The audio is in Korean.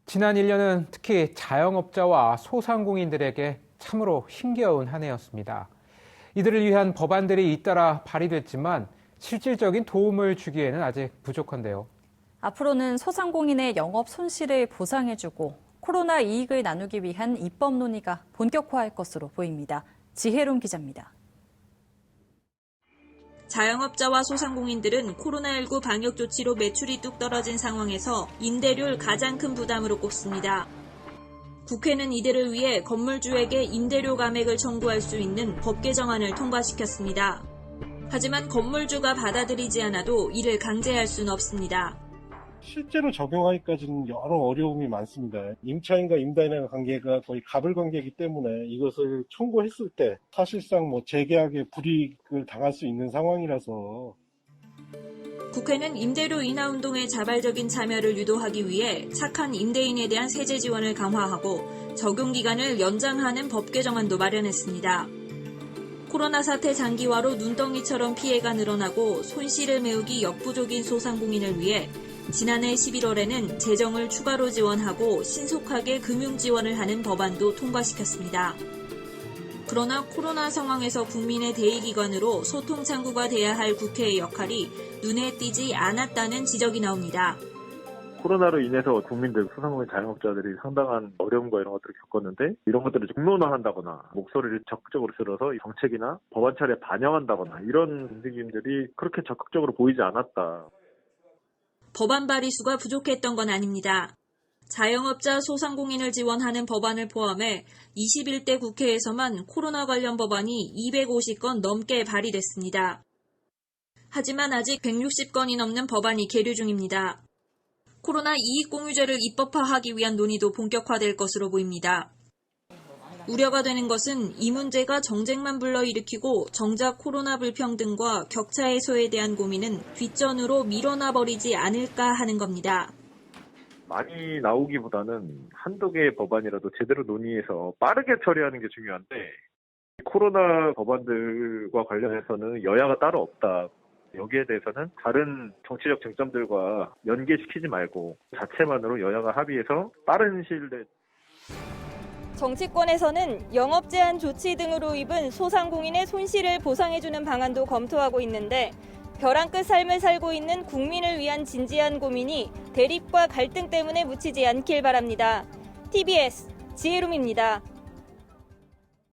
지난 1년은 특히 자영업자와 소상공인들에게 참으로 힘겨운 한 해였습니다. 이들을 위한 법안들이 잇따라 발의됐지만 실질적인 도움을 주기에는 아직 부족한데요. 앞으로는 소상공인의 영업 손실을 보상해주고 코로나 이익을 나누기 위한 입법 논의가 본격화할 것으로 보입니다. 지혜론 기자입니다. 자영업자와 소상공인들은 코로나19 방역 조치로 매출이 뚝 떨어진 상황에서 임대료를 가장 큰 부담으로 꼽습니다. 국회는 이들을 위해 건물주에게 임대료 감액을 청구할 수 있는 법 개정안을 통과시켰습니다. 하지만 건물주가 받아들이지 않아도 이를 강제할 수는 없습니다. 실제로 적용하기까지는 여러 어려움이 많습니다. 임차인과 임대인의 관계가 거의 갑을 관계이기 때문에 이것을 청구했을 때 사실상 재계약에 불이익을 당할 수 있는 상황이라서 국회는 임대료 인하 운동의 자발적인 참여를 유도하기 위해 착한 임대인에 대한 세제 지원을 강화하고 적용 기간을 연장하는 법 개정안도 마련했습니다. 코로나 사태 장기화로 눈덩이처럼 피해가 늘어나고 손실을 메우기 역부족인 소상공인을 위해 지난해 11월에는 재정을 추가로 지원하고 신속하게 금융 지원을 하는 법안도 통과시켰습니다. 그러나 코로나 상황에서 국민의 대의기관으로 소통 창구가 돼야 할 국회의 역할이 눈에 띄지 않았다는 지적이 나옵니다. 코로나로 인해서 국민들, 소상공인 자영업자들이 상당한 어려움과 이런 것들을 겪었는데 이런 것들을 공론화한다거나 목소리를 적극적으로 들어서 정책이나 법안 처리에 반영한다거나 이런 움직임들이 그렇게 적극적으로 보이지 않았다. 법안 발의수가 부족했던 건 아닙니다. 자영업자 소상공인을 지원하는 법안을 포함해 21대 국회에서만 코로나 관련 법안이 250건 넘게 발의됐습니다. 하지만 아직 160건이 넘는 법안이 계류 중입니다. 코로나 이익공유제를 입법화하기 위한 논의도 본격화될 것으로 보입니다. 우려가 되는 것은 이 문제가 정쟁만 불러일으키고 정작 코로나 불평등과 격차 해소에 대한 고민은 뒷전으로 밀어놔 버리지 않을까 하는 겁니다. 많이 나오기보다는 한두 개의 법안이라도 제대로 논의해서 빠르게 처리하는 게 중요한데 코로나 법안들과 관련해서는 여야가 따로 없다. 여기에 대해서는 다른 정치적 쟁점들과 연계시키지 말고 자체만으로 여야가 합의해서 빠른 시일 내에 정치권에서는 영업 제한 조치 등으로 입은 소상공인의 손실을 보상해주는 방안도 검토하고 있는데 벼랑 끝 삶을 살고 있는 국민을 위한 진지한 고민이 대립과 갈등 때문에 묻히지 않길 바랍니다. TBS 지혜롬입니다.